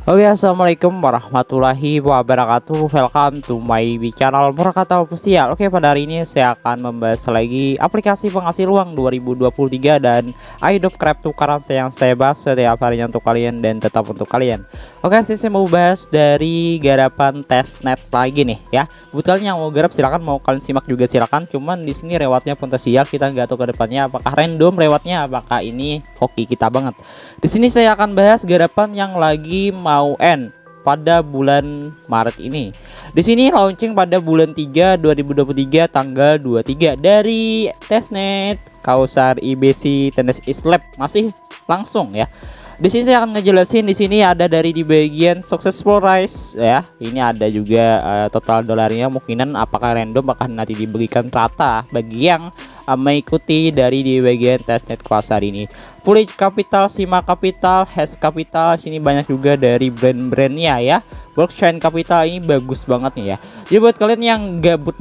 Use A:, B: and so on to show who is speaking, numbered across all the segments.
A: Oke, assalamualaikum warahmatullahi wabarakatuh. Welcome to my channel Murakata Official. Oke, pada hari ini saya akan membahas lagi aplikasi penghasil uang 2023 dan airdrop cryptocurrency yang saya bahas setiap harinya untuk kalian dan tetap untuk kalian. Oke, saya mau bahas dari garapan testnet lagi nih ya. Buat yang mau garap silakan, mau kalian simak juga silakan. Cuman di sini lewatnya potensial, kita nggak tahu ke depannya apakah random lewatnya, apakah ini hoki kita banget. Di sini saya akan bahas garapan yang lagi mau end pada bulan Maret ini. Di sini launching pada bulan 3 2023 tanggal 23 dari testnet Kausar IBC Tenis Islab masih langsung ya. Di sini saya akan ngejelasin, di sini ada dari di bagian successful rise ya. Ini ada juga total dolarnya, mungkinan apakah random, apakah nanti diberikan rata bagi yang mengikuti dari di bagian testnet Kausar ini. Pulih Capital, Sima Capital, Hash Capital, sini banyak juga dari brand-brandnya ya. Blockchain Capital ini bagus banget nih ya. Jadi buat kalian yang gabut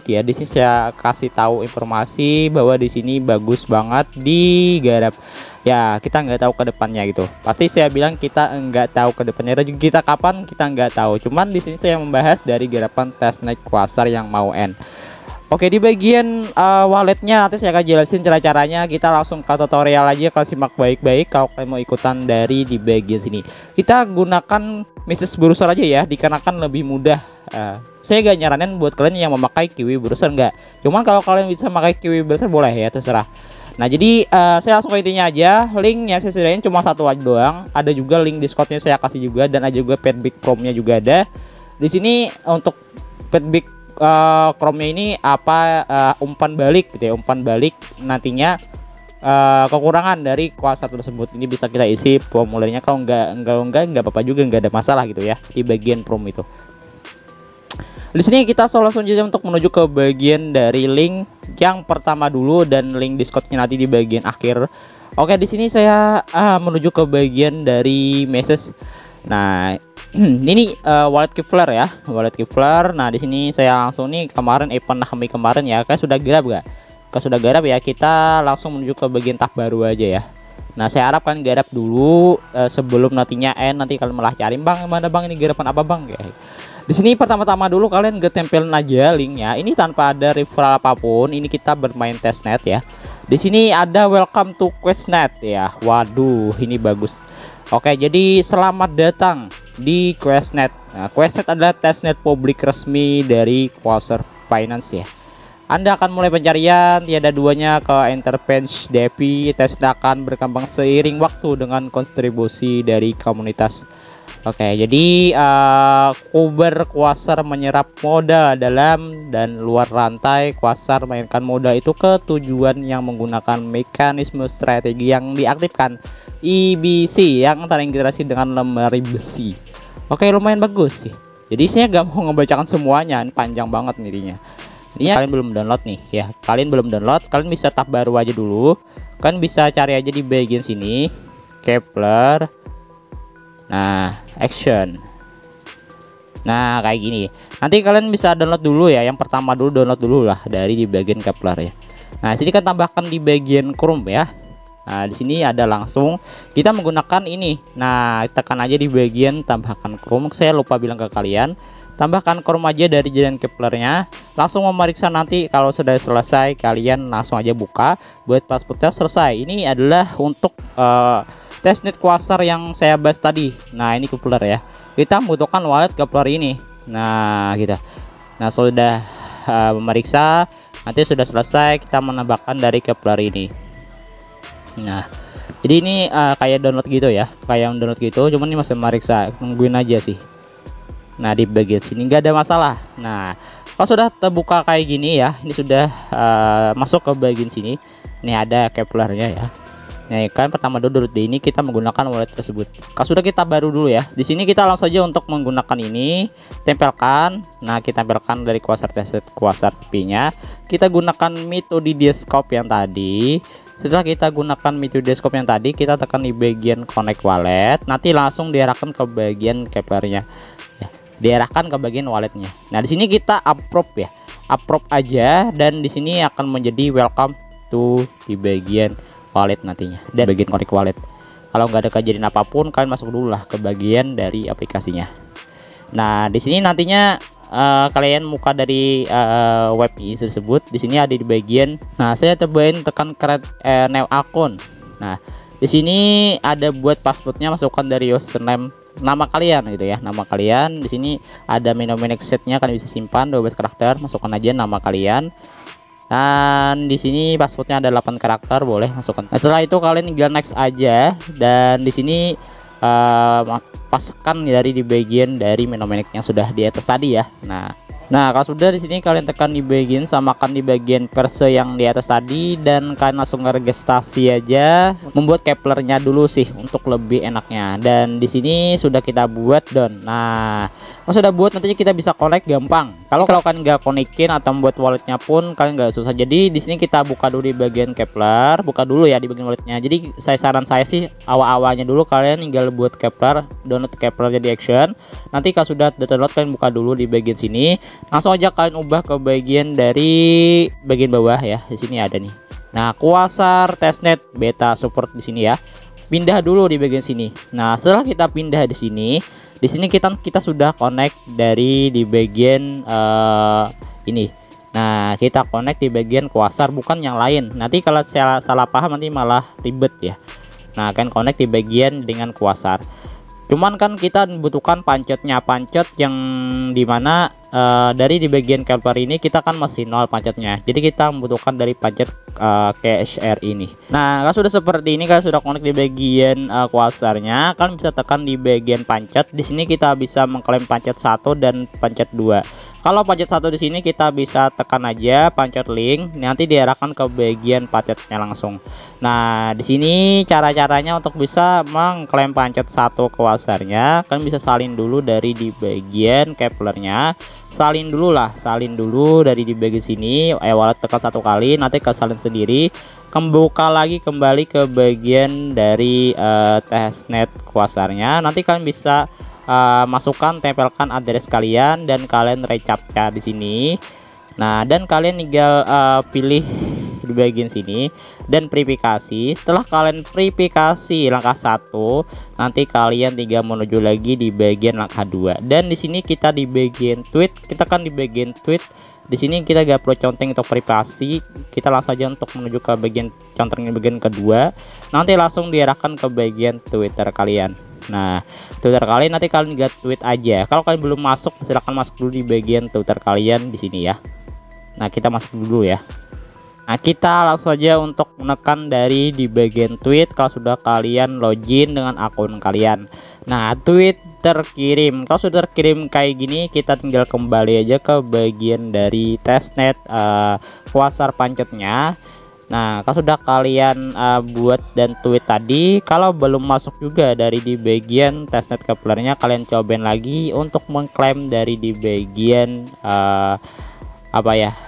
A: ya, di sini saya kasih tahu informasi bahwa di sini bagus banget digarap. Ya, kita nggak tahu ke depannya gitu. Pasti saya bilang kita nggak tahu ke depannya, rezeki kita kapan kita nggak tahu. Cuman di sini saya membahas dari garapan testnet Kausar yang mau end. Oke, di bagian walletnya nanti saya akan jelasin cara-caranya. Kita langsung ke tutorial aja, kalau simak baik-baik kalau kalian mau ikutan dari di bagian sini. Kita gunakan Mrs. Browser aja ya, dikarenakan lebih mudah. Saya gak nyaranin buat kalian yang memakai Kiwi Browser, enggak. Cuman kalau kalian bisa memakai Kiwi Browser boleh ya, terserah. Nah, jadi saya langsung ke intinya aja. Linknya saya sediain cuma satu aja doang. Ada juga link Discordnya saya kasih juga, dan ada juga Petbik Chrome-nya juga ada. Di sini untuk Petbik Chrome-nya ini apa, umpan balik gitu ya, umpan balik nantinya kekurangan dari kuasa tersebut ini bisa kita isi formulirnya. Kalau nggak apa-apa juga, nggak ada masalah gitu ya di bagian prom itu. Di sini kita langsung saja untuk menuju ke bagian dari link yang pertama dulu, dan link Discordnya nanti di bagian akhir. Oke, di sini saya menuju ke bagian dari message. Nah, ini wallet Kepler ya, wallet Kepler. Nah, di sini saya langsung nih kemarin event Nahmi kemarin ya, kayak sudah garap gak? Kalau sudah garap ya, kita langsung menuju ke bagian tab baru aja ya. Nah, saya harap kalian garap dulu sebelum nantinya end. Nanti kalian malah cari, bang mana bang ini garapan apa bang ya. Di sini pertama-tama dulu kalian tempelin aja linknya. Ini tanpa ada referral apapun. Ini kita bermain testnet ya. Di sini ada welcome to Questnet ya. Waduh, ini bagus. Oke, jadi selamat datang di Questnet. Nah, Questnet adalah testnet publik resmi dari Quasar Finance ya. Anda akan mulai pencarian tiada duanya ke Enterprise DeFi. Testnet akan berkembang seiring waktu dengan kontribusi dari komunitas. Oke, jadi Kuber Quasar menyerap modal dalam dan luar rantai. Quasar mainkan modal itu ke tujuan yang menggunakan mekanisme strategi yang diaktifkan IBC yang terintegrasi dengan lemari besi. Oke, lumayan bagus sih. Jadi saya gak mau ngebacakan semuanya, ini panjang banget nih. Ini kalian belum download nih ya, kalian belum download, kalian bisa tab baru aja dulu. Kalian bisa cari aja di bagian sini Kepler. Nah, action. Nah, kayak gini. Nanti kalian bisa download dulu ya. Yang pertama dulu download dulu lah dari di bagian Kepler ya. Nah, sini kan tambahkan di bagian Chrome ya. Nah, di sini ada langsung kita menggunakan ini. Nah, tekan aja di bagian tambahkan Chrome. Saya lupa bilang ke kalian, tambahkan Chrome aja dari jalan Keplernya. Langsung memeriksa, nanti kalau sudah selesai kalian langsung aja buka buat pasportnya selesai. Ini adalah untuk testnet Quasar yang saya bahas tadi. Nah, ini Kepler ya. Kita membutuhkan wallet Kepler ini. Nah, kita. Nah, sudah memeriksa, nanti sudah selesai kita menambahkan dari Kepler ini. Nah, jadi ini kayak download gitu ya, kayak download gitu, cuman ini masih meriksa, nungguin aja sih. Nah, di bagian sini nggak ada masalah. Nah, kalau sudah terbuka kayak gini ya, ini sudah masuk ke bagian sini. Ini ada Keplernya ya. Nah, kan pertama dulu di ini kita menggunakan wallet tersebut. Kalau sudah kita baru dulu ya. Di sini kita langsung saja untuk menggunakan ini, tempelkan. Nah, kita tempelkan dari Quasar testnet Quasar P-nya. Kita gunakan metode Desktop yang tadi. Setelah kita gunakan metode Desktop yang tadi, kita tekan di bagian connect wallet. Nanti langsung diarahkan ke bagian Keplernya. Ya, diarahkan ke bagian walletnya. Nah, di sini kita approve ya. Approve aja, dan di sini akan menjadi welcome to di bagian wallet nantinya, dan bagian connect wallet. Kalau nggak ada kejadian apapun, kalian masuk dulu lah ke bagian dari aplikasinya. Nah, di sini nantinya kalian muka dari web tersebut di sini ada di bagian. Nah, saya cobain tekan create new account. Nah, di sini ada buat passwordnya, masukkan dari username nama kalian gitu ya, nama kalian. Di sini ada menu setnya, kalian bisa simpan 12 karakter, masukkan aja nama kalian. Dan di sini passwordnya ada 8 karakter, boleh masukkan. Nah, setelah itu kalian tinggal next aja, dan di sini paskan dari di bagian dari menu yang sudah di atas tadi ya. Nah, kalau sudah di sini kalian tekan di bagian, samakan di bagian verse yang di atas tadi, dan kalian langsung registrasi aja. Membuat Keplernya dulu sih untuk lebih enaknya. Dan di sini sudah kita buat down. Nah, kalau sudah buat nantinya kita bisa connect gampang. Kalau kalian nggak konekin atau membuat walletnya pun kalian nggak susah. Jadi di sini kita buka dulu di bagian Kepler, buka dulu ya di bagian walletnya. Jadi saran saya sih awal-awalnya dulu kalian tinggal buat Kepler, download Kepler jadi action. Nanti kalau sudah download kalian buka dulu di bagian sini. Langsung aja kalian ubah ke bagian dari bagian bawah ya. Di sini ada nih. Nah, Quasar testnet beta support di sini ya. Pindah dulu di bagian sini. Nah, setelah kita pindah di sini kita sudah connect dari di bagian ini. Nah, kita connect di bagian Quasar, bukan yang lain. Nanti kalau salah paham nanti malah ribet ya. Nah, akan connect di bagian dengan Quasar. Cuman kan kita membutuhkan pancet yang dimana dari di bagian Kepler ini kita kan masih 0 pancetnya. Jadi kita membutuhkan dari pancet KSR ini. Nah, kalau sudah seperti ini, kalau sudah connect di bagian Quasarnya, kalian bisa tekan di bagian pancet. Di sini kita bisa mengklaim pancet 1 dan pancet 2. Kalau pancet 1 di sini kita bisa tekan aja pancet link, nanti diarahkan ke bagian pancetnya langsung. Nah, di sini cara-caranya untuk bisa mengklaim pancet 1 Quasarnya, kalian bisa salin dulu dari di bagian Keplernya. Salin dulu dari di bagian sini, wallet tekan 1 kali, nanti ke salin sendiri. Buka lagi kembali ke bagian dari testnet Quasarnya. Nanti kalian bisa masukkan, tempelkan address kalian dan kalian recaptcha di sini. Nah, dan kalian tinggal pilih di bagian sini dan verifikasi. Setelah kalian verifikasi langkah 1, nanti kalian tinggal menuju lagi di bagian langkah 2. Dan di sini kita di bagian tweet, kita kan di bagian tweet. Di sini kita gak perlu conteng untuk verifikasi, kita langsung saja untuk menuju ke bagian conteng bagian kedua. Nanti langsung diarahkan ke bagian Twitter kalian. Nah, Twitter kalian nanti kalian gak tweet aja. Kalau kalian belum masuk, silahkan masuk dulu di bagian Twitter kalian di sini ya. Nah, kita masuk dulu ya. Nah, kita langsung aja untuk menekan dari di bagian tweet kalau sudah kalian login dengan akun kalian. Nah, tweet terkirim. Kalau sudah terkirim kayak gini, kita tinggal kembali aja ke bagian dari testnet Quasar pancetnya. Nah, kalau sudah kalian buat dan tweet tadi, kalau belum masuk juga dari di bagian testnet Keplernya, kalian cobain lagi untuk mengklaim dari di bagian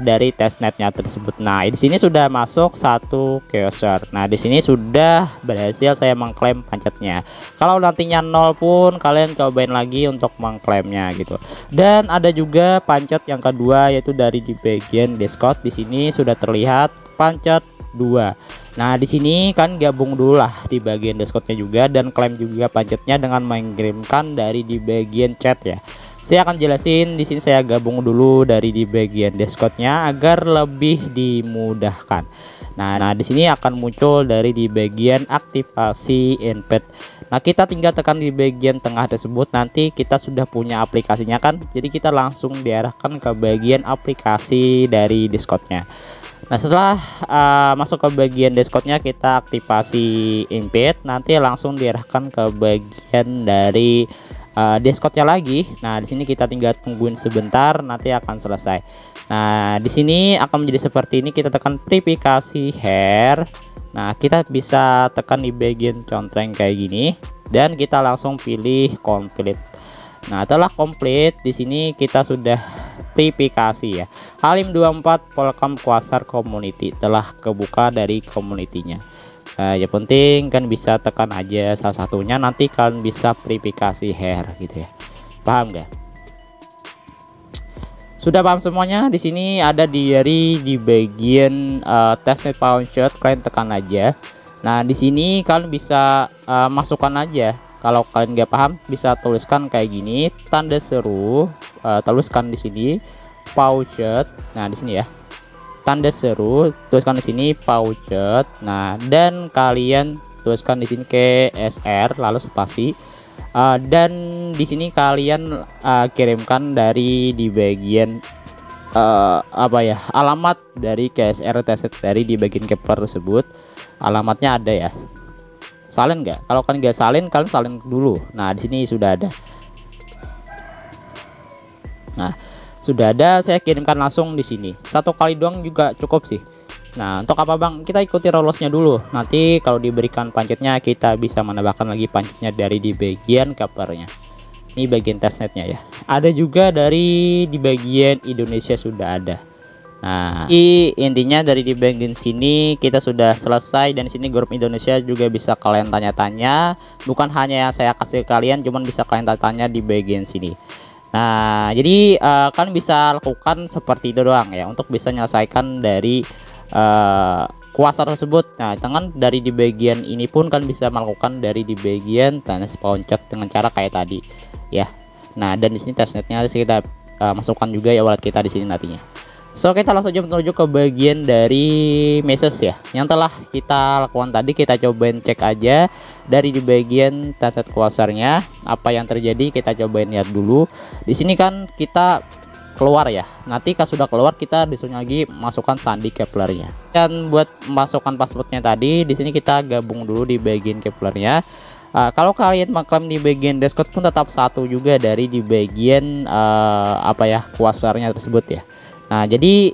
A: dari testnetnya tersebut. Nah, di sini sudah masuk 1 Quasar. Nah, di sini sudah berhasil saya mengklaim pancetnya. Kalau nantinya 0 pun kalian cobain lagi untuk mengklaimnya gitu. Dan ada juga pancet yang kedua, yaitu dari di bagian Discord. Di sini sudah terlihat pancet 2. Nah, di sini kan gabung dulu lah di bagian Discordnya juga dan klaim juga pancetnya dengan mengirimkan dari di bagian chat ya. Saya akan jelasin di sini, saya gabung dulu dari di bagian Discordnya agar lebih dimudahkan. Nah, di sini akan muncul dari di bagian aktivasi invite. Nah, kita tinggal tekan di bagian tengah tersebut, nanti kita sudah punya aplikasinya kan. Jadi kita langsung diarahkan ke bagian aplikasi dari Discordnya. Nah, setelah masuk ke bagian Discordnya, kita aktivasi invite, nanti langsung diarahkan ke bagian dari Discordnya lagi. Nah, di sini kita tinggal tungguin sebentar, nanti akan selesai. Nah, di sini akan menjadi seperti ini. Kita tekan verifikasi hair. Nah, kita bisa tekan di bagian contreng kayak gini dan kita langsung pilih complete. Nah, setelah complete di sini kita sudah verifikasi ya. Halim 24 Polkom Quasar Community telah kebuka dari community-nya. Ya penting kan bisa tekan aja salah satunya, nanti kalian bisa verifikasi hair gitu ya. Paham gak? Sudah paham semuanya? Di sini ada di bagian testnet pawn shot, kalian tekan aja. Nah, di sini kalian bisa masukkan aja. Kalau kalian nggak paham, bisa tuliskan kayak gini, tanda seru, tuliskan di sini Pouchet. Nah, di sini ya. Tanda seru, tuliskan di sini Pouchet. Nah, dan kalian tuliskan di sini KSR lalu spasi. Dan di sini kalian kirimkan dari di bagian apa ya, alamat dari KSR test dari di bagian Kepler tersebut. Alamatnya ada ya. Salin nggak? Kalau kalian nggak salin, kalian salin dulu. Nah, di sini sudah ada. Nah, sudah ada, saya kirimkan langsung di sini. Satu kali doang juga cukup sih. Nah, untuk apa bang? Kita ikuti rolosnya dulu. Nanti kalau diberikan pancetnya, kita bisa menambahkan lagi pancetnya dari di bagian Keplernya. Ini bagian testnetnya ya. Ada juga dari di bagian Indonesia sudah ada. Nah, intinya dari di bagian sini kita sudah selesai, dan di sini grup Indonesia juga bisa kalian tanya-tanya. Bukan hanya yang saya kasih kalian, cuman bisa kalian tanya di bagian sini. Nah, jadi kalian bisa lakukan seperti itu doang ya untuk bisa menyelesaikan dari kuasa tersebut. Nah, dengan dari di bagian ini pun kalian bisa melakukan dari di bagian Tenis Pouchet dengan cara kayak tadi ya. Nah, dan di sini testnetnya kita masukkan juga ya wallet kita di sini nantinya. So, kita langsung aja menuju ke bagian dari message ya. Yang telah kita lakukan tadi, kita cobain cek aja dari di bagian testnet kuasarnya apa yang terjadi. Kita cobain lihat dulu. Di sini kan kita keluar ya. Nanti kalau sudah keluar, kita disuruh lagi masukkan sandi Keplernya. Dan buat masukkan passwordnya tadi, di sini kita gabung dulu di bagian Keplernya. Kalau kalian mengklaim di bagian Discord pun tetap satu juga dari di bagian apa ya, kuasarnya tersebut ya. Nah, jadi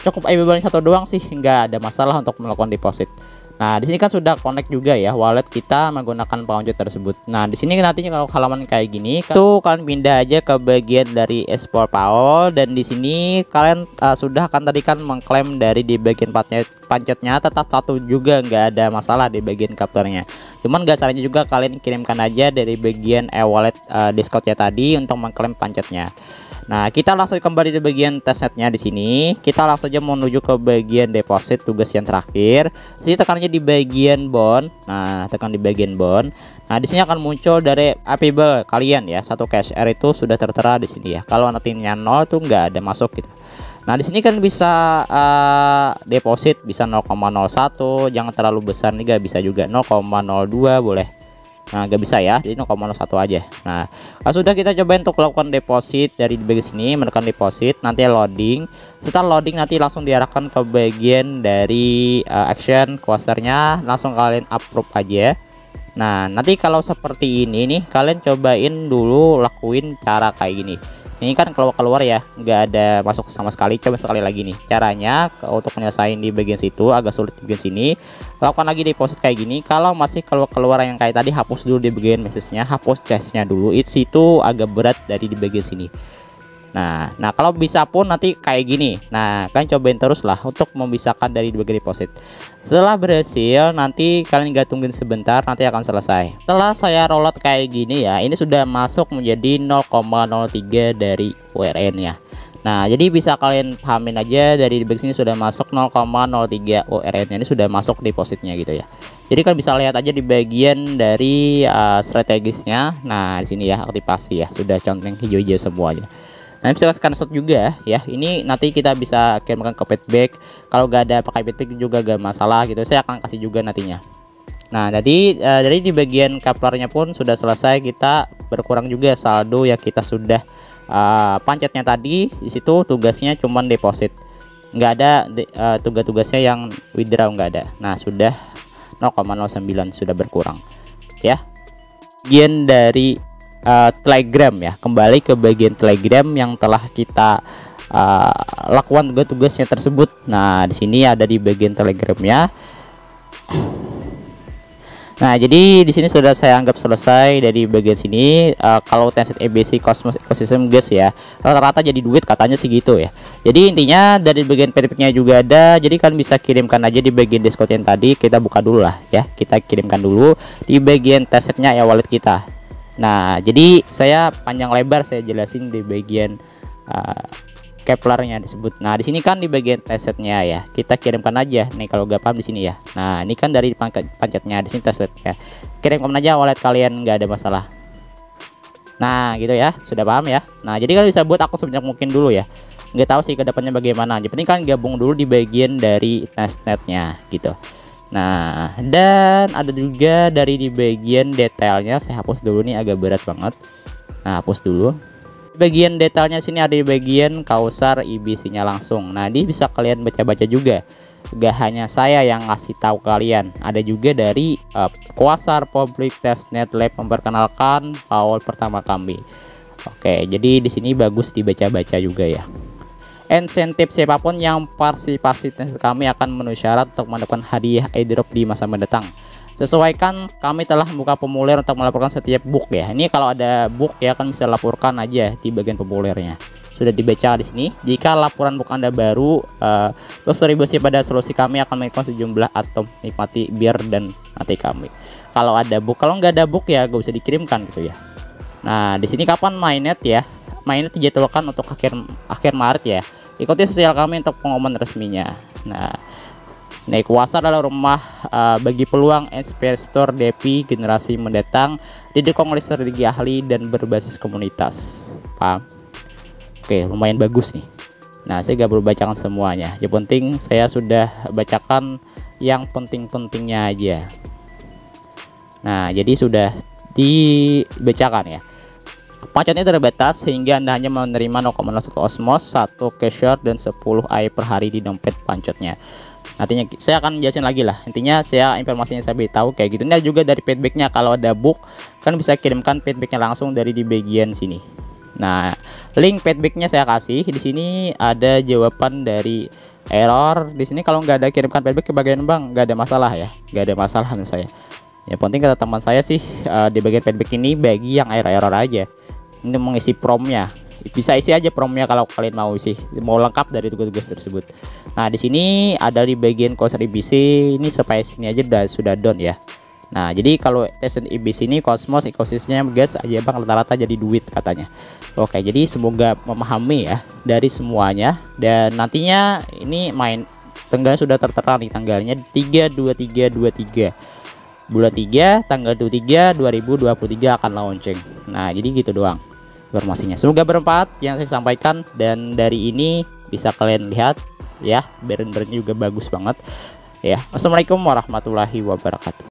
A: cukup IB satu doang sih, nggak ada masalah untuk melakukan deposit. Nah, di sini kan sudah connect juga ya wallet kita menggunakan Pouchet tersebut. Nah, di sini nantinya kalau halaman kayak gini, itu kalian pindah aja ke bagian dari export Paul, dan di sini kalian sudah kan tadi kan mengklaim dari di bagian pancetnya, tetap satu juga, nggak ada masalah di bagian Keplernya. Cuman gak salahnya juga kalian kirimkan aja dari bagian e-wallet Discordnya tadi untuk mengklaim pancetnya. Nah, kita langsung kembali di bagian testnetnya di sini. Kita langsung aja menuju ke bagian deposit, tugas yang terakhir. Di sini tekannya di bagian bond. Nah, tekan di bagian bond. Nah, di sini akan muncul dari available kalian ya. Satu KSR itu sudah tertera di sini ya. Kalau nantinya 0 tuh nggak ada masuk gitu. Nah, di sini kan bisa deposit bisa 0,01, jangan terlalu besar nih, gak bisa juga 0,02 boleh. Nah, gak bisa ya, jadi 0,01 aja. Nah, kalau sudah, kita coba untuk melakukan deposit dari bagian sini, menekan deposit, nanti loading. Setelah loading nanti langsung diarahkan ke bagian dari action kuasarnya, langsung kalian approve aja. Nah, nanti kalau seperti ini nih, kalian cobain dulu lakuin cara kayak gini. Ini kan keluar ya, nggak ada masuk sama sekali. Coba sekali lagi nih caranya untuk menyelesaikan di bagian situ, agak sulit di bagian sini. Lakukan lagi deposit kayak gini. Kalau masih keluar yang kayak tadi, hapus dulu di bagian message-nya, hapus chestnya dulu. Itu agak berat dari di bagian sini. Nah, kalau bisa pun nanti kayak gini. Nah, kalian cobain terus lah untuk memisahkan dari bagian deposit. Setelah berhasil, nanti kalian nggak tungguin sebentar, nanti akan selesai. Setelah saya rollout kayak gini ya, ini sudah masuk menjadi 0,03 dari URN ya. Nah, jadi bisa kalian pahamin aja dari bagian sini sudah masuk 0,03 URN, ini sudah masuk depositnya gitu ya. Jadi kan bisa lihat aja di bagian dari strategisnya. Nah, di sini ya aktivasi ya, sudah conteng hijau-hijau semuanya. Nah, bisa screenshot juga ya. Ini nanti kita bisa kirimkan ke feedback. Kalau gak ada pakai feedback juga gak masalah gitu. Saya akan kasih juga nantinya. Nah, jadi dari di bagian Keplernya pun sudah selesai. Kita berkurang juga saldo yang kita sudah pancetnya tadi. Di situ tugasnya cuman deposit. Nggak ada tugas-tugasnya yang withdraw, nggak ada. Nah, sudah 0,09 sudah berkurang ya. Bagian dari Telegram ya, kembali ke bagian Telegram yang telah kita lakukan tugas-tugasnya tersebut. Nah, di sini ada di bagian Telegramnya. Nah, jadi di sini sudah saya anggap selesai dari bagian sini. Kalau Tencent EBC Cosmos Ecosystem guys ya, rata-rata jadi duit katanya sih gitu ya. Jadi intinya dari bagian feedbacknya juga ada. Jadi kan bisa kirimkan aja di bagian Discord yang tadi. Kita buka dulu lah ya. Kita kirimkan dulu di bagian testnetnya ya wallet kita. Nah, jadi saya panjang lebar saya jelasin di bagian Keplernya disebut. Nah, di sini kan di bagian testsetnya ya, kita kirimkan aja nih kalau gak paham di sini ya. Nah, ini kan dari pancetnya, di sini testsetnya. Kirimkan aja wallet kalian, nggak ada masalah. Nah, gitu ya, sudah paham ya. Nah, jadi kalian bisa buat akun sebanyak mungkin dulu ya. Nggak tahu sih kedepannya bagaimana. Yang penting kan gabung dulu di bagian dari testnetnya gitu. Nah, dan ada juga dari di bagian detailnya. Saya hapus dulu nih, agak berat banget. Nah, hapus dulu. Bagian detailnya sini ada di bagian Kausar IBC-nya langsung. Nah, ini bisa kalian baca-baca juga. Gak hanya saya yang ngasih tahu kalian, ada juga dari Quasar Public Testnet Lab memperkenalkan Paul pertama kami. Oke, jadi di sini bagus dibaca-baca juga ya. Insentif siapapun yang partisipasi tes kami akan memenuhi syarat untuk mendapatkan hadiah airdrop di masa mendatang. Sesuaikan, kami telah membuka formulir untuk melaporkan setiap book ya. Ini kalau ada book ya kan bisa laporkan aja di bagian formulirnya. Sudah dibaca di sini. Jika laporan book Anda baru, kontribusi pada solusi kami akan mengikut sejumlah atom nikmati bir dan nanti kami. Kalau ada book, kalau nggak ada book ya gak bisa dikirimkan gitu ya. Nah, di sini kapan mainnet ya? Mainnet dijadwalkan untuk akhir Maret ya. Ikuti sosial kami untuk pengumuman resminya. Nah, Quasar adalah rumah bagi peluang investor DeFi generasi mendatang, didukung oleh strategi ahli dan berbasis komunitas. Paham? Oke, lumayan bagus nih. Nah, saya gak perlu bacakan semuanya. Yang penting saya sudah bacakan yang penting-pentingnya aja. Nah, jadi sudah dibacakan ya. Pancetnya terbatas sehingga Anda hanya menerima 0,01 osmos, 1 cashier dan 10 AI per hari di dompet pancetnya. Nantinya saya akan jelasin lagi lah. Intinya saya informasinya saya beritahu kayak gitu. Ini juga dari feedbacknya, kalau ada book kan bisa kirimkan feedbacknya langsung dari di bagian sini. Nah, link feedbacknya saya kasih di sini. Ada jawaban dari error di sini. Kalau nggak ada kirimkan feedback ke bagian bang, nggak ada masalah ya, nggak ada masalah menurut saya. Yang penting kata teman saya sih di bagian feedback ini bagi yang error aja. Ini mengisi promnya. Bisa isi aja promnya kalau kalian mau isi, mau lengkap dari tugas-tugas tersebut. Nah, di sini ada di bagian Quasar IBC ini supaya sini aja sudah down ya. Nah, jadi kalau tes IBC ini Cosmos ekosistemnya gas aja bang, rata-rata jadi duit katanya. Oke, jadi semoga memahami ya dari semuanya. Dan nantinya ini main tanggalnya sudah tertera nih, tanggalnya 3/23/23 bulan 3 tanggal 23 2023 akan launching. Nah, jadi gitu doang informasinya. Semoga bermanfaat yang saya sampaikan, dan dari ini bisa kalian lihat ya, brand-brandnya juga bagus banget ya. Assalamualaikum warahmatullahi wabarakatuh.